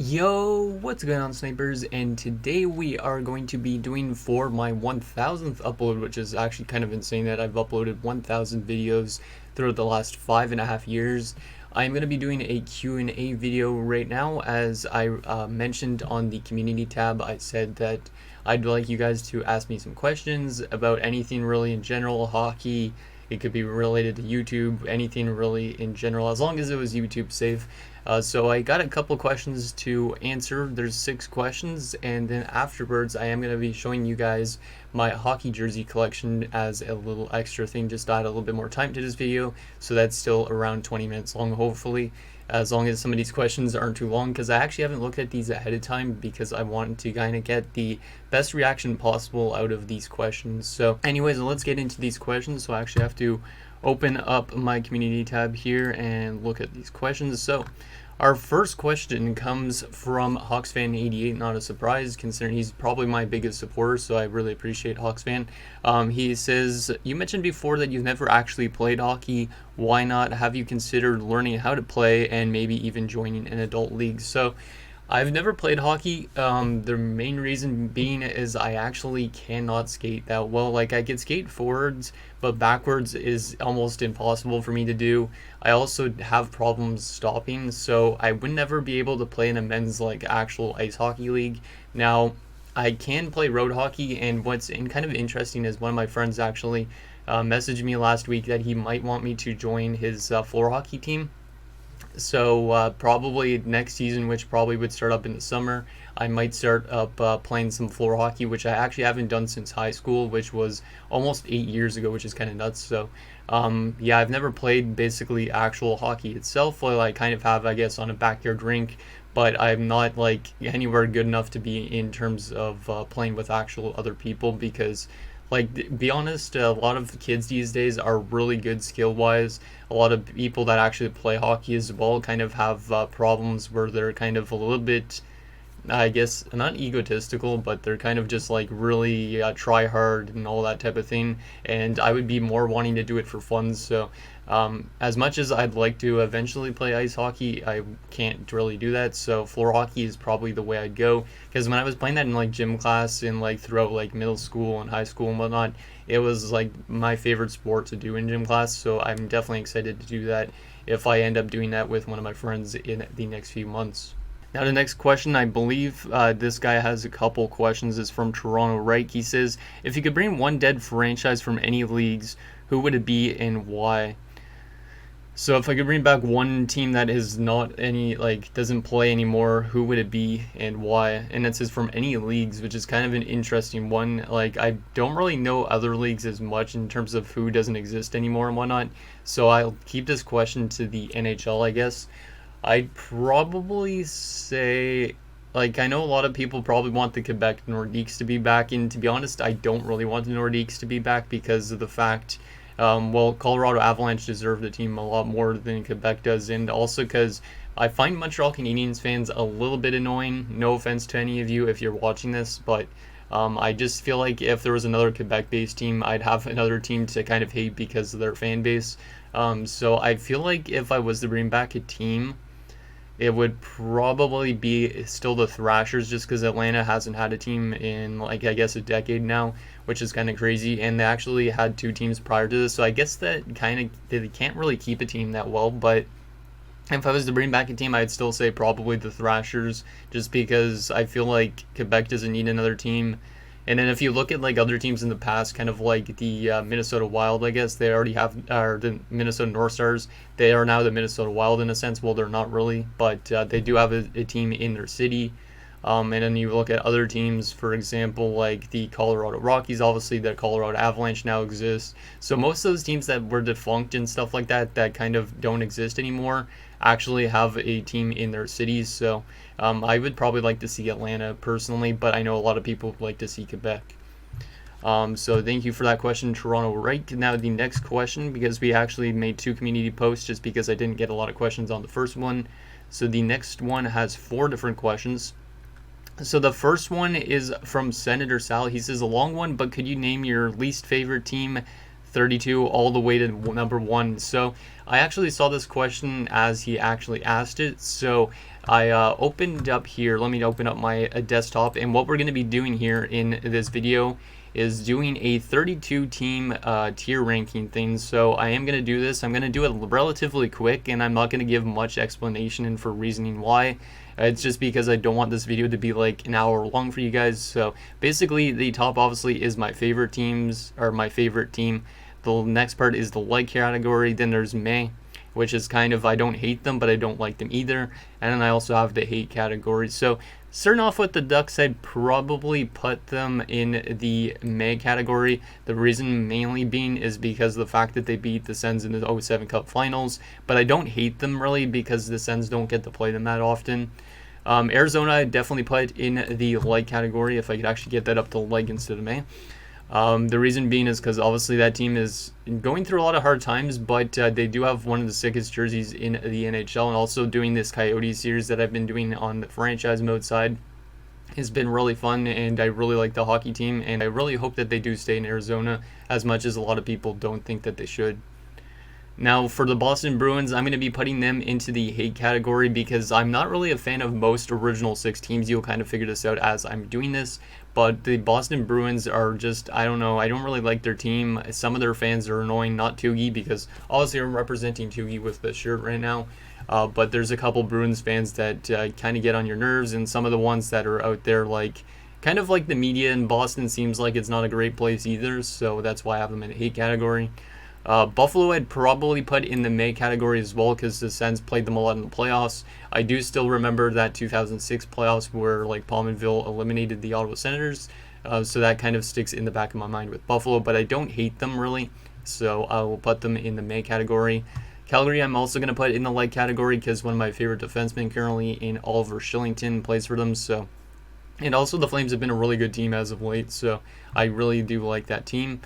Yo, what's going on, snipers? And today we are going to be doing for my 1000th upload, which is actually kind of insane that I've uploaded 1000 videos throughout the last 5.5 years. I'm going to be doing a Q&A video right now. As I mentioned on the community tab, I said that I'd like you guys to ask me some questions about anything really in general, hockey. It could be related to YouTube, anything really in general, as long as it was YouTube safe. So I got a couple questions to answer. There's 6 questions, and then afterwards I am going to be showing you guys my hockey jersey collection as a little extra thing, just to add a little bit more time to this video. So that's still around 20 minutes long, hopefully, as long as some of these questions aren't too long, because I actually haven't looked at these ahead of time because I want to kind of get the best reaction possible out of these questions. So anyways, let's get into these questions. So I actually have to open up my community tab here and look at these questions. So our first question comes from HawksFan88, not a surprise considering he's probably my biggest supporter, so I really appreciate HawksFan. He says, you mentioned before that you've never actually played hockey. Why not? Have you considered learning how to play and maybe even joining an adult league? So I've never played hockey. The main reason being is I actually cannot skate that well. Like, I can skate forwards, but backwards is almost impossible for me to do. I also have problems stopping, so I would never be able to play in a men's like actual ice hockey league. Now, I can play road hockey, and what's kind of interesting is one of my friends actually messaged me last week that he might want me to join his floor hockey team. So probably next season, which probably would start up in the summer, I might start up playing some floor hockey, which I actually haven't done since high school, which was almost 8 years ago, which is kind of nuts. So yeah, I've never played basically actual hockey itself. Well, I kind of have, I guess, on a backyard rink, but I'm not like anywhere good enough to be in terms of playing with actual other people, because like, be honest, a lot of kids these days are really good skill wise. A lot of people that actually play hockey as well kind of have problems where they're kind of a little bit, I guess, not egotistical, but they're kind of just like really try hard and all that type of thing. And I would be more wanting to do it for fun. So as much as I'd like to eventually play ice hockey, I can't really do that. So floor hockey is probably the way I'd go. Because when I was playing that in like gym class and like throughout like middle school and high school and whatnot, it was like my favorite sport to do in gym class. So I'm definitely excited to do that if I end up doing that with one of my friends in the next few months. Now the next question, I believe this guy has a couple questions, is from Toronto Reich. He says, if you could bring one dead franchise from any leagues, who would it be and why? So if I could bring back one team that is not any, like, doesn't play anymore, who would it be and why? And it says from any leagues, which is kind of an interesting one. Like, I don't really know other leagues as much in terms of who doesn't exist anymore and whatnot. So I'll keep this question to the NHL, I guess. I'd probably say, like, I know a lot of people probably want the Quebec Nordiques to be back, and to be honest, I don't really want the Nordiques to be back because of the fact, well, Colorado Avalanche deserve the team a lot more than Quebec does, and also because I find Montreal Canadiens fans a little bit annoying. No offense to any of you if you're watching this, but I just feel like if there was another Quebec-based team, I'd have another team to kind of hate because of their fan base. So I feel like if I was to bring back a team, it would probably be still the Thrashers, just because Atlanta hasn't had a team in, like, I guess a decade now, which is kind of crazy, and they actually had 2 teams prior to this, so I guess that kind of, they can't really keep a team that well. But if I was to bring back a team, I'd still say probably the Thrashers, just because I feel like Quebec doesn't need another team. And then if you look at like other teams in the past, kind of like the Minnesota Wild, I guess they already have, or the Minnesota North Stars, they are now the Minnesota Wild in a sense. Well, they're not really, but they do have a team in their city. And then you look at other teams, for example, like the Colorado Rockies, obviously the Colorado Avalanche now exists. So most of those teams that were defunct and stuff like that, that kind of don't exist anymore, actually have a team in their cities. So I would probably like to see Atlanta personally, but I know a lot of people would like to see Quebec. So thank you for that question, Toronto Reich. Now the next question, because we actually made 2 community posts just because I didn't get a lot of questions on the first one. So the next one has 4 different questions. So the first one is from Senator Sal. He says, a long one, but could you name your least favorite team 32 all the way to number 1. So I actually saw this question as he actually asked it. So I opened up here. Let me open up my desktop. And what we're going to be doing here in this video is doing a 32 team tier ranking thing. So I am going to do this. I'm going to do it relatively quick, and I'm not going to give much explanation and for reasoning why. It's just because I don't want this video to be like an hour long for you guys. So basically, the top obviously is my favorite teams, or my favorite team. The next part is the like category. Then there's meh, which is kind of, I don't hate them, but I don't like them either. And then I also have the hate category. So starting off with the Ducks, I'd probably put them in the meh category. The reason mainly being is because of the fact that they beat the Sens in the 07 Cup Finals. But I don't hate them really because the Sens don't get to play them that often. Arizona, I'd definitely put in the like category if I could actually get that up to like instead of meh. The reason being is because obviously that team is going through a lot of hard times, but they do have one of the sickest jerseys in the NHL, and also doing this Coyotes series that I've been doing on the franchise mode side has been really fun, and I really like the hockey team, and I really hope that they do stay in Arizona as much as a lot of people don't think that they should. Now, for the Boston Bruins, I'm going to be putting them into the hate category because I'm not really a fan of most original 6 teams. You'll kind of figure this out as I'm doing this. But the Boston Bruins are just, I don't know, I don't really like their team. Some of their fans are annoying, not Toogie, because obviously I'm representing Toogie with this shirt right now. But there's a couple Bruins fans that kind of get on your nerves, and some of the ones that are out there, like, kind of like the media in Boston seems like it's not a great place either. So that's why I have them in the hate category. Buffalo I'd probably put in the May category as well because the Sens played them a lot in the playoffs. I do still remember that 2006 playoffs where like Palmerville eliminated the Ottawa Senators, so that kind of sticks in the back of my mind with Buffalo, but I don't hate them really, so I will put them in the May category. Calgary I'm also going to put in the like category because one of my favorite defensemen currently in Oliver Shillington plays for them, so, and also the Flames have been a really good team as of late, so I really do like that team.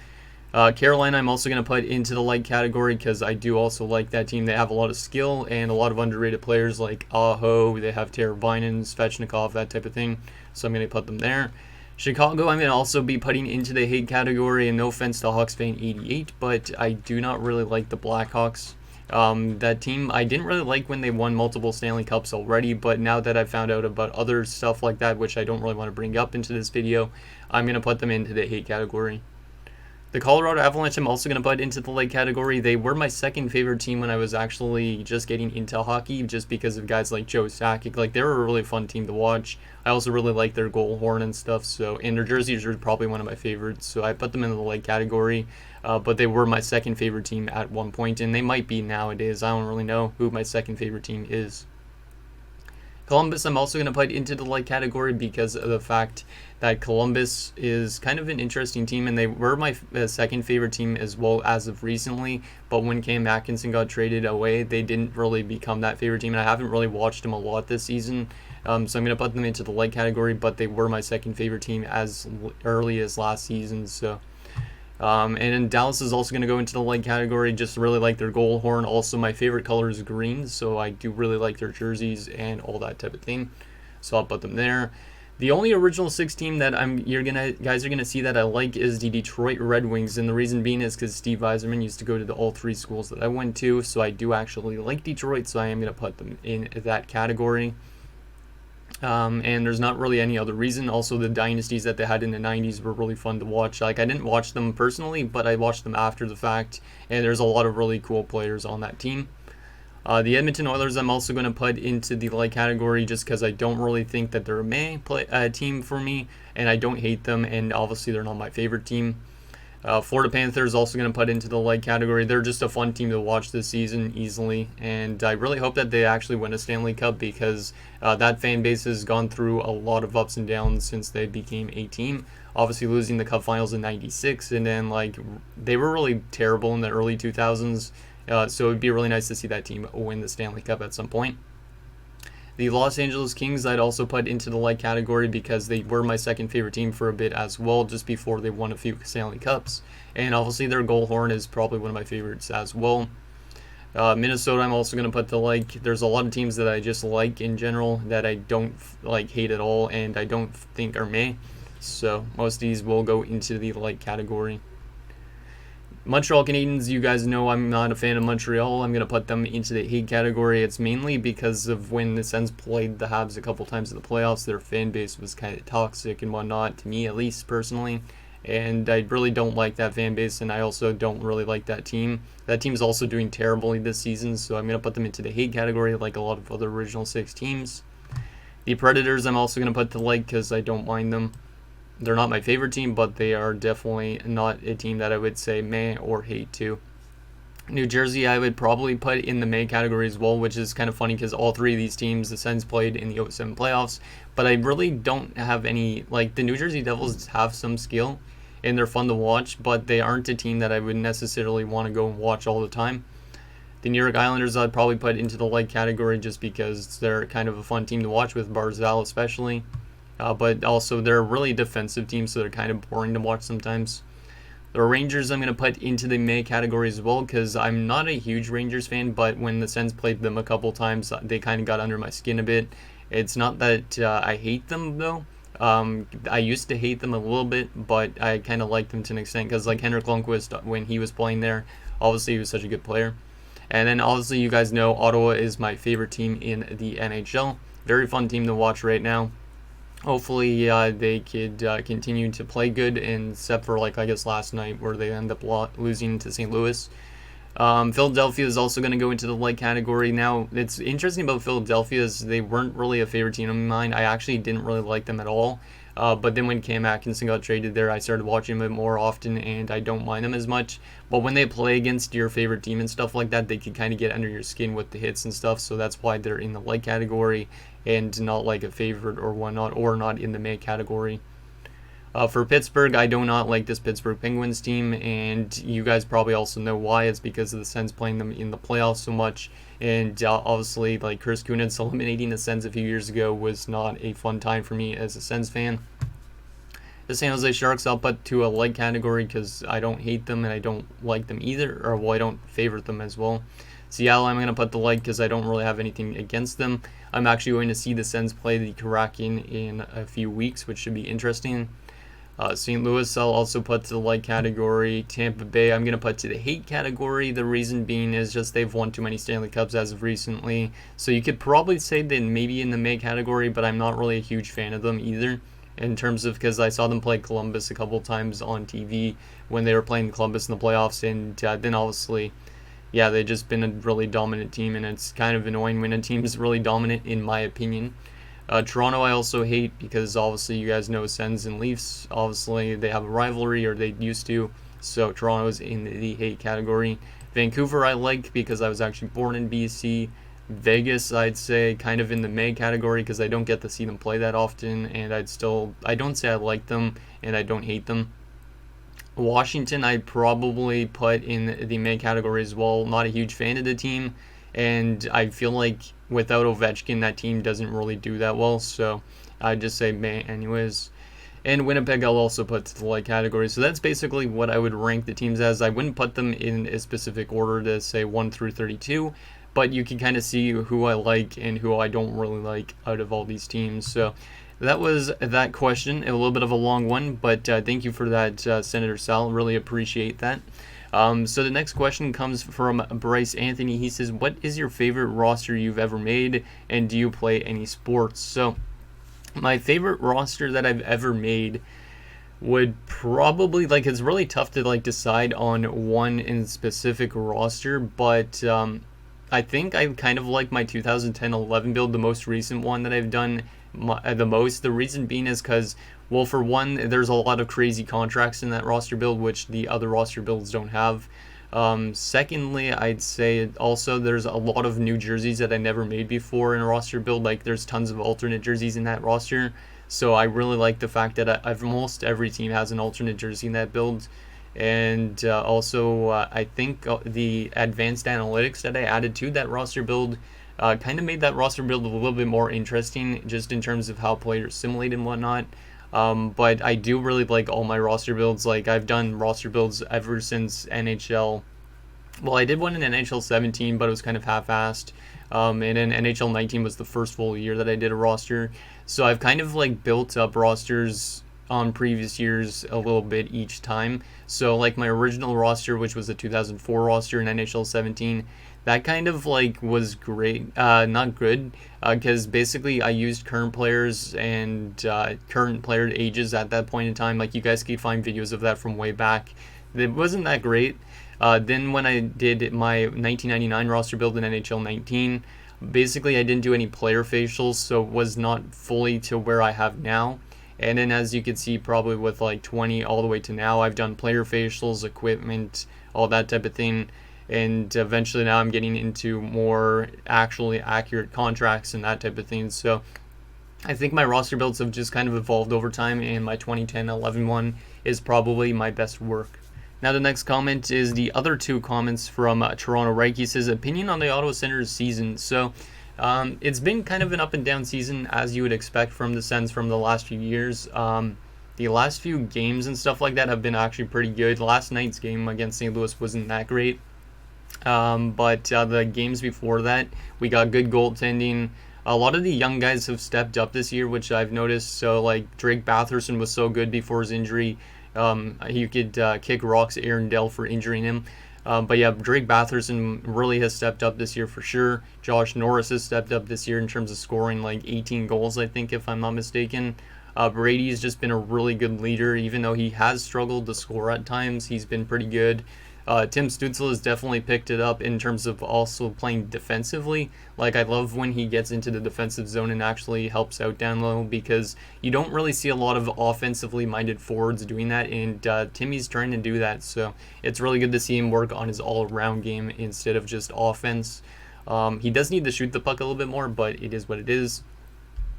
Carolina I'm also going to put into the like category because I do also like that team. They have a lot of skill and a lot of underrated players like Aho. They have Teravainen, Svechnikov, that type of thing. So I'm going to put them there. Chicago I'm going to also be putting into the hate category, and no offense to Hawks fan 88, but I do not really like the Blackhawks. That team I didn't really like when they won multiple Stanley Cups already, but now that I've found out about other stuff like that, which I don't really want to bring up into this video, I'm going to put them into the hate category. The Colorado Avalanche I'm also going to put into the like category. They were my second favorite team when I was actually just getting into hockey, just because of guys like Joe Sakic. Like, they were a really fun team to watch. I also really like their goal horn and stuff, so, and their jerseys are probably one of my favorites, so I put them in the like category. But they were my second favorite team at one point, and they might be nowadays. I don't really know who my second favorite team is. Columbus I'm also going to put into the like category because of the fact that Columbus is kind of an interesting team, and they were my second favorite team as well as of recently, but when Cam Atkinson got traded away, they didn't really become that favorite team, and I haven't really watched them a lot this season, so I'm going to put them into the like category, but they were my second favorite team as early as last season, so... and then Dallas is also going to go into the like category. Just really like their goal horn. Also, my favorite color is green, so I do really like their jerseys and all that type of thing. So I'll put them there. The only original 6 team that guys are gonna see that I like is the Detroit Red Wings, and the reason being is because Steve Yzerman used to go to all 3 schools that I went to, so I do actually like Detroit, so I am gonna put them in that category. And there's not really any other reason. Also, the dynasties that they had in the 90s were really fun to watch. Like, I didn't watch them personally, but I watched them after the fact, and there's a lot of really cool players on that team. The Edmonton Oilers I'm also going to put into the like category just because I don't really think that they're a meh team for me, and I don't hate them, and obviously they're not my favorite team. Florida Panthers also going to put into the like category. They're just a fun team to watch this season easily, and I really hope that they actually win a Stanley Cup because that fan base has gone through a lot of ups and downs since they became a team. Obviously losing the Cup Finals in '96, and then like they were really terrible in the early 2000s. So it would be really nice to see that team win the Stanley Cup at some point. The Los Angeles Kings I'd also put into the like category because they were my second favorite team for a bit as well, just before they won a few Stanley Cups. And obviously their goal horn is probably one of my favorites as well. Minnesota I'm also going to put the like. There's a lot of teams that I just like in general that I don't like hate at all, and I don't think are meh. So most of these will go into the like category. Montreal Canadiens, you guys know I'm not a fan of Montreal. I'm going to put them into the hate category. It's mainly because of when the Sens played the Habs a couple times in the playoffs. Their fan base was kind of toxic and whatnot, to me at least personally. And I really don't like that fan base, and I also don't really like that team. That team's also doing terribly this season, so I'm going to put them into the hate category like a lot of other Original Six teams. The Predators I'm also going to put to like because I don't mind them. They're not my favorite team, but they are definitely not a team that I would say meh or hate to. New Jersey I would probably put in the May category as well, which is kind of funny because all three of these teams, the Sens played in the 07 playoffs, but I really don't have any, like the New Jersey Devils have some skill and they're fun to watch, but they aren't a team that I would necessarily want to go and watch all the time. The New York Islanders I'd probably put into the like category just because they're kind of a fun team to watch with Barzal especially. But also they're a really defensive team, so they're kind of boring to watch sometimes. The Rangers I'm going to put into the May category as well because I'm not a huge Rangers fan, but when the Sens played them a couple times, they kind of got under my skin a bit. It's not that I hate them, though. I used to hate them a little bit, but I kind of liked them to an extent because, like, Henrik Lundqvist, when he was playing there, obviously he was such a good player. And then, obviously, you guys know Ottawa is my favorite team in the NHL. Very fun team to watch right now. Hopefully they could continue to play good, except for like I guess last night where they end up losing to St. Louis. Philadelphia is also going to go into the like category. Now, it's interesting about Philadelphia is they weren't really a favorite team of mine. I actually didn't really like them at all. But then when Cam Atkinson got traded there, I started watching them more often, and I don't mind them as much. But when they play against your favorite team and stuff like that, they can kind of get under your skin with the hits and stuff. So that's why they're in the like category and not like a favorite or whatnot, or not in the May category. For Pittsburgh, I do not like this Pittsburgh Penguins team, and you guys probably also know why. It's because of the Sens playing them in the playoffs so much, and obviously, like Chris Kunitz eliminating the Sens a few years ago was not a fun time for me as a Sens fan. The San Jose Sharks I'll put to a like category because I don't hate them and I don't like them either, or well, I don't favorite them as well. Seattle I'm going to put the like because I don't really have anything against them. I'm actually going to see the Sens play the Kraken in a few weeks, which should be interesting. St. Louis I'll also put to the like category. Tampa Bay I'm going to put to the hate category. The reason being is just they've won too many Stanley Cups as of recently. So you could probably say that maybe in the May category, but I'm not really a huge fan of them either. In terms of, because I saw them play Columbus a couple times on TV when they were playing Columbus in the playoffs, and then obviously, yeah, they've just been a really dominant team, and it's kind of annoying when a team is really dominant, in my opinion. Toronto I also hate because obviously you guys know Sens and Leafs. Obviously they have a rivalry, or they used to, so Toronto's in the hate category. Vancouver I like because I was actually born in BC. Vegas I'd say kind of in the May category because I don't get to see them play that often, and I don't say I like them and I don't hate them. Washington I'd probably put in the May category as well. Not a huge fan of the team, and I feel like without Ovechkin that team doesn't really do that well, so I'd just say May anyways. And Winnipeg I'll also put to the like category. So that's basically what I would rank the teams as. I wouldn't put them in a specific order to say 1 through 32, but you can kind of see who I like and who I don't really like out of all these teams. So that was that question. A little bit of a long one, but thank you for that, Senator Sal. Really appreciate that. So the next question comes from Bryce Anthony. He says, what is your favorite roster you've ever made, and do you play any sports? So my favorite roster that I've ever made would probably, like, it's really tough to like decide on one in specific roster, but I think I kind of like my 2010-11 build, the most recent one that I've done the most. The reason being is because, well, for one, there's a lot of crazy contracts in that roster build, which the other roster builds don't have. Secondly, I'd say also there's a lot of new jerseys that I never made before in a roster build. Like, there's tons of alternate jerseys in that roster. So I really like the fact that almost every team has an alternate jersey in that build. And also, I think the advanced analytics that I added to that roster build kind of made that roster build a little bit more interesting, just in terms of how players simulate and whatnot. But I do really like all my roster builds. Like, I've done roster builds ever since NHL. Well, I did one in NHL 17, but it was kind of half-assed. And then NHL 19 was the first full year that I did a roster. So I've kind of like built up rosters on previous years a little bit each time. So like my original roster, which was the 2004 roster in NHL 17, that kind of like was great, not good, because basically I used current players and current player ages at that point in time. Like you guys can find videos of that from way back. It wasn't that great. Then when I did my 1999 roster build in NHL 19, basically I didn't do any player facials, so it was not fully to where I have now. And then as you can see, probably with like 20 all the way to now, I've done player facials, equipment, all that type of thing. And eventually now I'm getting into more actually accurate contracts and that type of thing. So I think my roster builds have just kind of evolved over time, and my 2010-11 one is probably my best work. Now the next comment is the other two comments from Toronto Reich. He says, opinion on the Ottawa Senators season. So it's been kind of an up and down season, as you would expect from the Sens from the last few years. The last few games and stuff like that have been actually pretty good. Last night's game against St. Louis wasn't that great. But the games before that, we got good goaltending. A lot of the young guys have stepped up this year, which I've noticed. So like Drake Batherson was so good before his injury. He could kick rocks at Aaron Dell for injuring him. But yeah, Drake Batherson really has stepped up this year for sure. Josh Norris has stepped up this year in terms of scoring like 18 goals, I think, if I'm not mistaken. Brady's just been a really good leader, even though he has struggled to score at times. He's been pretty good. Tim Stützle has definitely picked it up in terms of also playing defensively. Like, I love when he gets into the defensive zone and actually helps out down low, because you don't really see a lot of offensively minded forwards doing that, and Timmy's trying to do that. So it's really good to see him work on his all-around game instead of just offense. He does need to shoot the puck a little bit more, but it is what it is.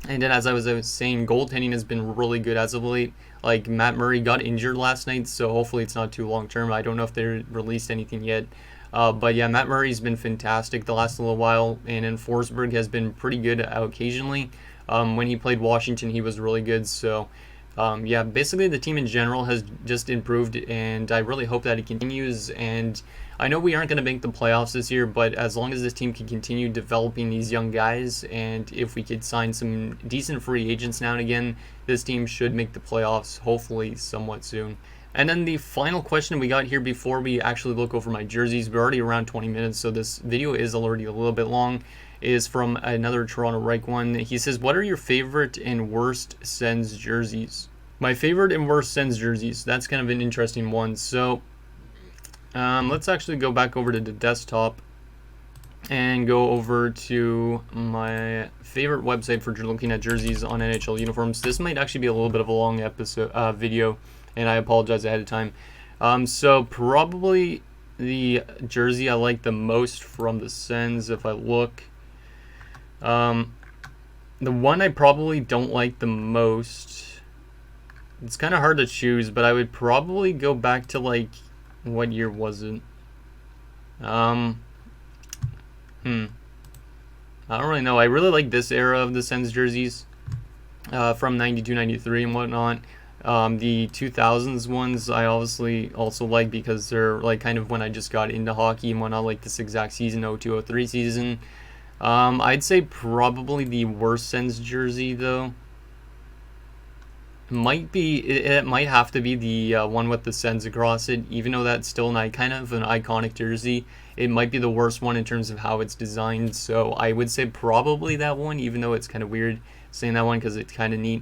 And then, as I was saying, goaltending has been really good as of late. Like, Matt Murray got injured last night, so hopefully it's not too long term. I don't know if they released anything yet. But yeah, Matt Murray's been fantastic the last little while, and then Forsberg has been pretty good occasionally. When he played Washington, he was really good. So yeah, basically the team in general has just improved, and I really hope that it continues. And I know we aren't going to make the playoffs this year, but as long as this team can continue developing these young guys, and if we could sign some decent free agents now and again, this team should make the playoffs, hopefully somewhat soon. And then the final question we got here before we actually look over my jerseys, we're already around 20 minutes, so this video is already a little bit long, is from another Toronto Reich one. He says, what are your favorite and worst Sens jerseys? My favorite and worst Sens jerseys, that's kind of an interesting one. So let's actually go back over to the desktop and go over to my favorite website for looking at jerseys on NHL uniforms. This might actually be a little bit of a long episode video, and I apologize ahead of time. So probably the jersey I like the most from the Sens, if I look, the one I probably don't like the most, it's kind of hard to choose, but I would probably go back to, like, what year was it? I don't really know. I really like this era of the Sens jerseys, from 92, 93 and whatnot. The 2000s ones I obviously also like, because they're like kind of when I just got into hockey and whatnot, like this exact season, 02-03 season. I'd say probably the worst Sens jersey, though, might be, it might have to be the one with the Sens across it. Even though that's still kind of an iconic jersey, it might be the worst one in terms of how it's designed. So I would say probably that one, even though it's kind of weird saying that one because it's kind of neat.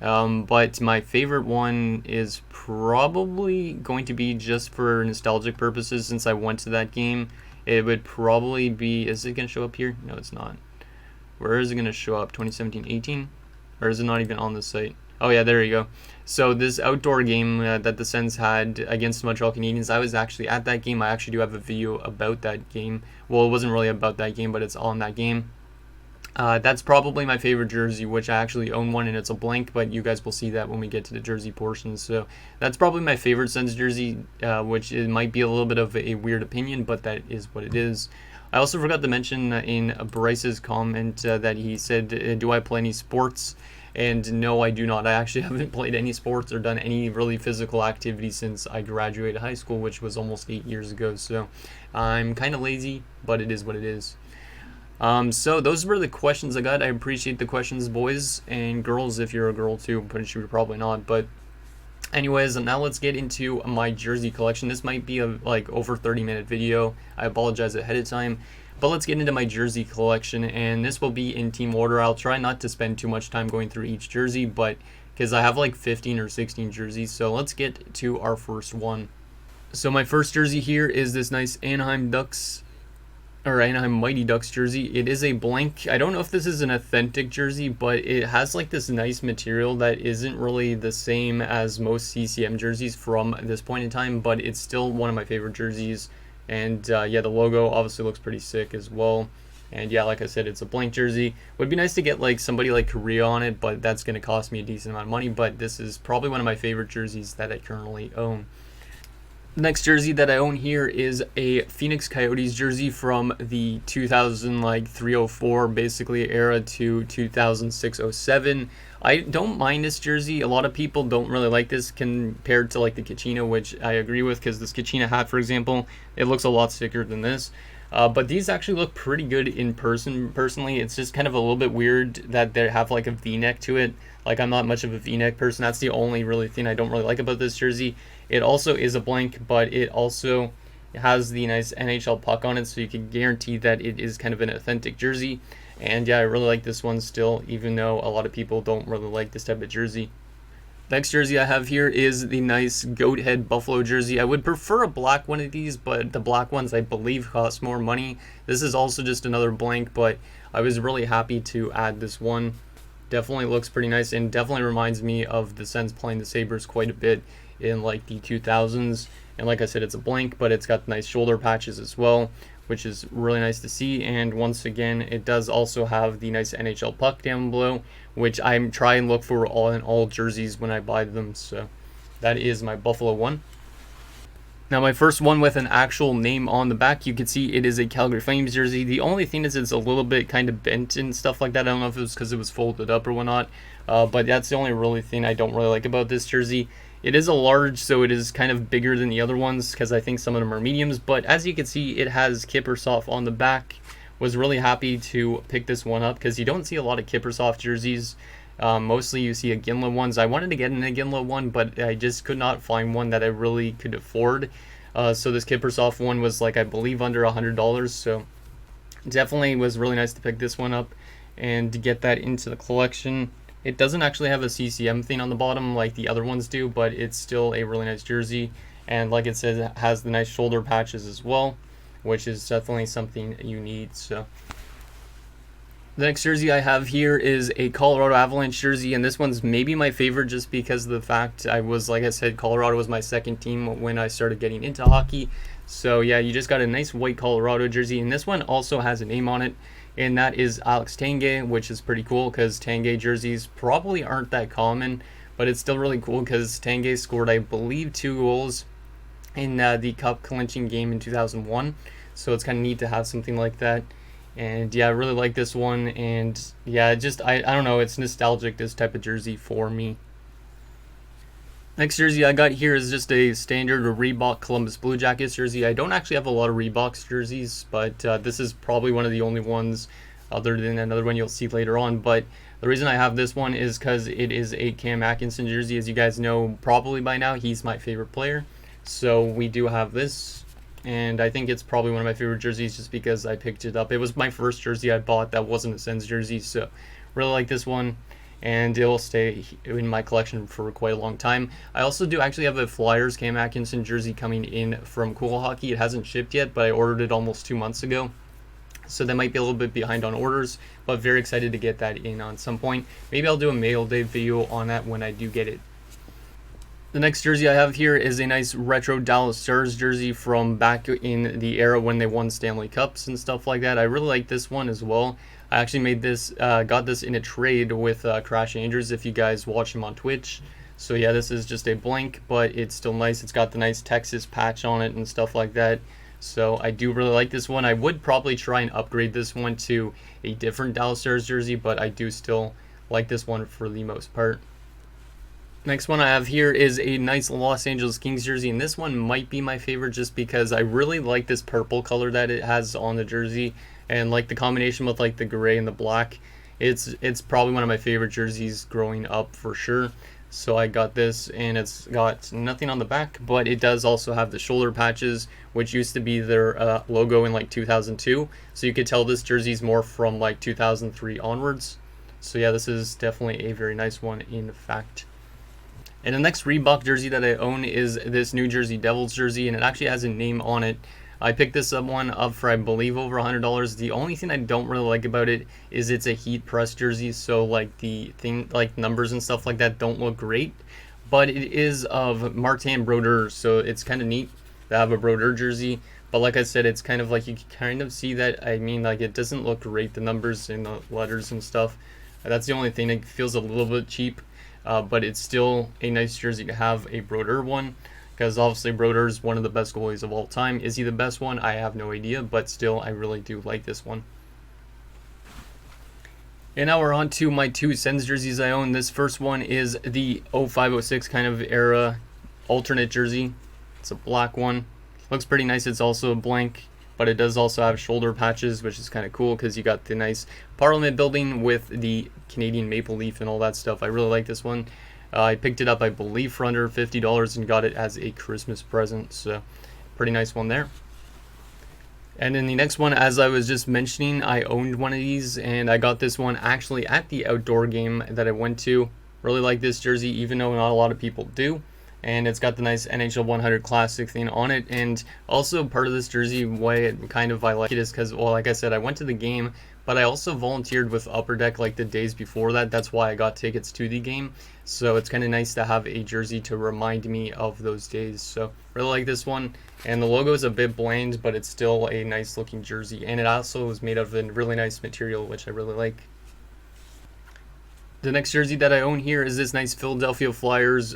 But my favorite one is probably going to be, just for nostalgic purposes, since I went to that game, it would probably be, is it going to show up here? No, it's not. Where is it going to show up? 2017-18? Or is it not even on the site? Oh yeah, there you go. So this outdoor game that the Sens had against the Montreal Canadiens, I was actually at that game. I actually do have a video about that game. Well, it wasn't really about that game, but it's on that game. That's probably my favorite jersey, which I actually own one, and it's a blank, but you guys will see that when we get to the jersey portion. So that's probably my favorite Sens jersey, which it might be a little bit of a weird opinion, but that is what it is. I also forgot to mention in Bryce's comment that he said, do I play any sports? And no, I do not. I actually haven't played any sports or done any really physical activity since I graduated high school, which was almost 8 years ago. So I'm kind of lazy, but it is what it is. So those were the questions I got. I appreciate the questions, boys and girls, if you're a girl too, but you're probably not. But Anyways, now let's get into my jersey collection. This might be a like over 30-minute video. I apologize ahead of time. But let's get into my jersey collection, and this will be in team order. I'll try not to spend too much time going through each jersey, but because I have like 15 or 16 jerseys. So let's get to our first one. So my first jersey here is this nice Anaheim Ducks, or Anaheim Mighty Ducks jersey. It is a blank. I don't know if this is an authentic jersey, but it has like this nice material that isn't really the same as most CCM jerseys from this point in time, but it's still one of my favorite jerseys. And yeah, the logo obviously looks pretty sick as well. And yeah, like I said, it's a blank jersey. Would be nice to get like somebody like Korea on it, but that's going to cost me a decent amount of money. But this is probably one of my favorite jerseys that I currently own. The next jersey that I own here is a Phoenix Coyotes jersey from the 2003-04 basically era to 2006-07. I don't mind this jersey. A lot of people don't really like this compared to like the Kachina, which I agree with, because this Kachina hat, for example, it looks a lot sicker than this. But these actually look pretty good in person. Personally, it's just kind of a little bit weird that they have like a V-neck to it. Like, I'm not much of a V-neck person. That's the only really thing I don't really like about this jersey. It also is a blank, but it also has the nice NHL puck on it, so you can guarantee that it is kind of an authentic jersey. And yeah, I really like this one still, even though a lot of people don't really like this type of jersey. Next jersey I have here is the nice goat head buffalo jersey. I would prefer a black one of these, but the black ones I believe cost more money. This is also just another blank, but I was really happy to add this one. Definitely looks pretty nice, and definitely reminds me of the Sens playing the Sabres quite a bit in like the 2000s. And like I said, it's a blank, but it's got nice shoulder patches as well, which is really nice to see. And once again, it does also have the nice NHL puck down below, which I'm trying to look for in all jerseys when I buy them. So that is my Buffalo one. Now my first one with an actual name on the back, you can see it is a Calgary Flames jersey. The only thing is it's a little bit kind of bent and stuff like that. I don't know if it was because it was folded up or whatnot, but that's the only really thing I don't really like about this jersey. It is a large, so it is kind of bigger than the other ones because I think some of them are mediums. But as you can see, it has Kippersoft on the back. Was really happy to pick this one up because you don't see a lot of Kippersoft jerseys. Mostly you see Iginla ones. I wanted to get an Iginla one, but I just could not find one that I really could afford. So this Kippersoft one was like, I believe, under $100. So definitely was really nice to pick this one up and to get that into the collection. It doesn't actually have a CCM thing on the bottom like the other ones do, but it's still a really nice jersey. And like it says, it has the nice shoulder patches as well, which is definitely something you need. So the next jersey I have here is a Colorado Avalanche jersey, and this one's maybe my favorite just because of the fact like I said, Colorado was my second team when I started getting into hockey. So yeah, you just got a nice white Colorado jersey, and this one also has a name on it, and that is Alex Tanguay, which is pretty cool because Tanguay jerseys probably aren't that common, but it's still really cool because Tanguay scored, I believe, 2 goals in the cup clinching game in 2001. So it's kind of neat to have something like that. And yeah, I really like this one, and yeah, I don't know, it's nostalgic, this type of jersey for me. Next jersey I got here is just a standard Reebok Columbus Blue Jackets jersey. I don't actually have a lot of Reebok jerseys, but this is probably one of the only ones other than another one you'll see later on. But the reason I have this one is because it is a Cam Atkinson jersey. As you guys know probably by now, he's my favorite player. So we do have this, and I think it's probably one of my favorite jerseys just because I picked it up. It was my first jersey I bought that wasn't a Sens jersey, so really like this one, and it will stay in my collection for quite a long time. I also do actually have a Flyers Cam Atkinson jersey coming in from Cool Hockey. It hasn't shipped yet, but I ordered it almost 2 months ago, so they might be a little bit behind on orders, but very excited to get that in on some point. Maybe I'll do a mail day video on that when I do get it. The next jersey I have here is a nice retro Dallas Stars jersey from back in the era when they won Stanley Cups and stuff like that. I really like this one as well. I actually made this, got this in a trade with Crash Andrews, if you guys watch him on Twitch. So yeah, this is just a blank, but it's still nice. It's got the nice Texas patch on it and stuff like that. So I do really like this one. I would probably try and upgrade this one to a different Dallas Stars jersey, but I do still like this one for the most part. Next one I have here is a nice Los Angeles Kings jersey, and this one might be my favorite just because I really like this purple color that it has on the jersey, and like the combination with like the gray and the black. It's probably one of my favorite jerseys growing up for sure. So I got this, and it's got nothing on the back, but it does also have the shoulder patches, which used to be their logo in like 2002. So you could tell this jersey's more from like 2003 onwards. So yeah, this is definitely a very nice one in fact. And the next Reebok jersey that I own is this New Jersey Devils jersey, and it actually has a name on it. I picked this one up for, I believe, over $100. The only thing I don't really like about it is it's a heat press jersey, so like the thing, like numbers and stuff like that don't look great. But it is of Martin Brodeur, so it's kind of neat to have a Brodeur jersey. But like I said, it's kind of like you can kind of see that. I mean, like it doesn't look great, the numbers and the letters and stuff. That's the only thing. It feels a little bit cheap, but it's still a nice jersey to have, a Brodeur one. Because obviously Brodeur is one of the best goalies of all time. Is he the best one? I have no idea, but still, I really do like this one. And now we're on to my two Sens jerseys I own. This first one is the 05-06 kind of era alternate jersey. It's a black one. Looks pretty nice. It's also a blank, but it does also have shoulder patches, which is kind of cool because you got the nice Parliament building with the Canadian maple leaf and all that stuff. I really like this one. I picked it up, I believe, for under $50 and got it as a Christmas present. So, pretty nice one there. And then the next one, as I was just mentioning, I owned one of these, and I got this one actually at the outdoor game that I went to. Really like this jersey, even though not a lot of people do. And it's got the nice NHL 100 Classic thing on it. And also part of this jersey, why I like it is because, well, like I said, I went to the game, but I also volunteered with Upper Deck like the days before that. That's why I got tickets to the game. So it's kind of nice to have a jersey to remind me of those days. So really like this one. And the logo is a bit bland, but it's still a nice looking jersey. And it also is made of a really nice material, which I really like. The next jersey that I own here is this nice Philadelphia Flyers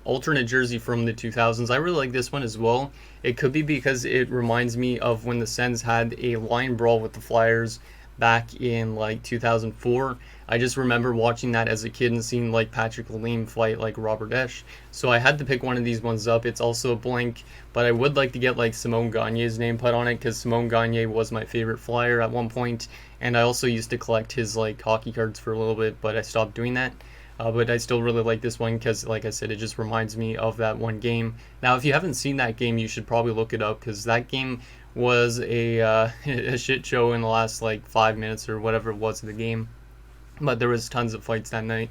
alternate jersey from the 2000s. I really like this one as well. It could be because it reminds me of when the Sens had a line brawl with the Flyers back in like 2004. I just remember watching that as a kid and seeing like Patrick Lalime fight like Robert Esch. So I had to pick one of these ones up. It's also a blank, but I would like to get like Simone Gagne's name put on it because Simone Gagne was my favorite Flyer at one point, and I also used to collect his like hockey cards for a little bit, but I stopped doing that. But I still really like this one because, like I said, it just reminds me of that one game. Now, if you haven't seen that game, you should probably look it up because that game was a shit show in the last like 5 minutes or whatever it was of the game. But there was tons of fights that night.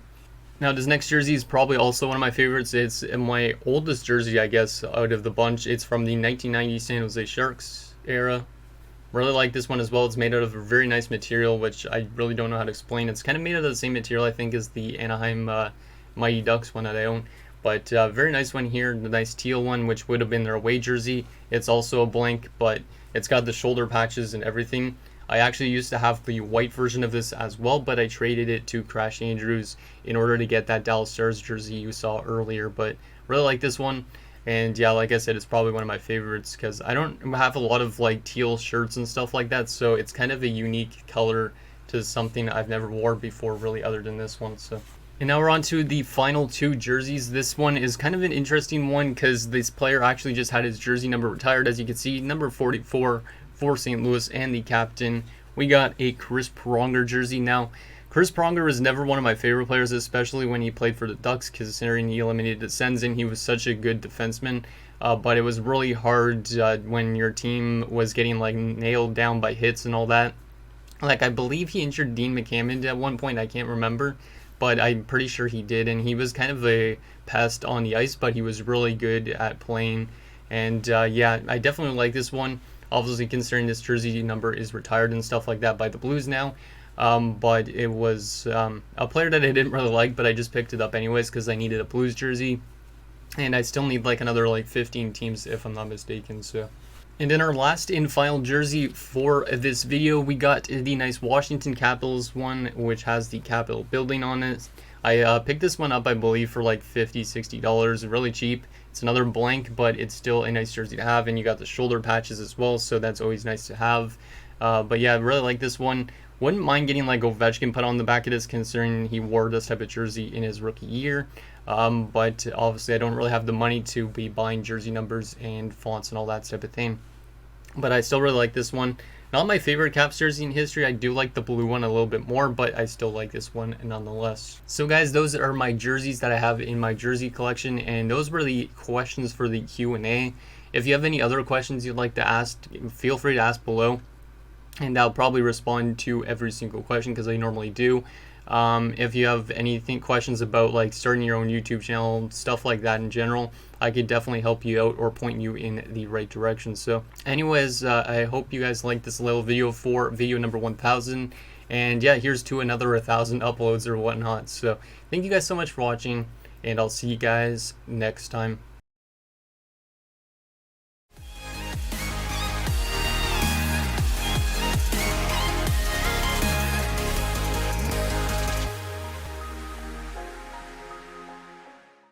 Now, this next jersey is probably also one of my favorites. It's my oldest jersey, I guess, out of the bunch. It's from the 1990 San Jose Sharks era. Really like this one as well. It's made out of a very nice material, which I really don't know how to explain. It's kind of made out of the same material, I think, as the Anaheim Mighty Ducks one that I own. But very nice one here, the nice teal one, which would have been their away jersey. It's also a blank, but it's got the shoulder patches and everything. I actually used to have the white version of this as well, but I traded it to Crash Andrews in order to get that Dallas Stars jersey you saw earlier. But really like this one. And yeah, like I said, it's probably one of my favorites because I don't have a lot of like teal shirts and stuff like that. So it's kind of a unique color to something I've never worn before, really, other than this one. So. And now we're on to the final two jerseys. This one is kind of an interesting one because this player actually just had his jersey number retired. As you can see, number 44 for St. Louis, and the captain. We got a Chris Pronger jersey. Now, Chris Pronger was never one of my favorite players, especially when he played for the Ducks, considering he eliminated the Sens and he was such a good defenseman. But it was really hard when your team was getting like nailed down by hits and all that. Like, I believe he injured Dean McCammon at one point. I can't remember, but I'm pretty sure he did. And he was kind of a pest on the ice, but he was really good at playing. And yeah, I definitely like this one. Obviously, considering this jersey number is retired and stuff like that by the Blues now. But it was a player that I didn't really like, but I just picked it up anyways because I needed a Blues jersey. And I still need like another like 15 teams if I'm not mistaken. So. And in our last and final jersey for this video, we got the nice Washington Capitals one, which has the Capitol building on it. I picked this one up, I believe, for like $50-$60, really cheap. It's another blank, but it's still a nice jersey to have, and you got the shoulder patches as well, so that's always nice to have. But yeah, I really like this one. Wouldn't mind getting like Ovechkin put on the back of this, considering he wore this type of jersey in his rookie year. But obviously I don't really have the money to be buying jersey numbers and fonts and all that type of thing. But I still really like this one. Not my favorite Caps jersey in history. I do like the blue one a little bit more, but I still like this one nonetheless. So guys, those are my jerseys that I have in my jersey collection, and those were the questions for the Q&A. If you have any other questions you'd like to ask, feel free to ask below, and I'll probably respond to every single question because I normally do. If you have anything questions about like starting your own YouTube channel, stuff like that in general, I could definitely help you out or point you in the right direction. So anyways, I hope you guys like this little video for video number 1000, and yeah, here's to another 1000 uploads or whatnot. So thank you guys so much for watching, and I'll see you guys next time.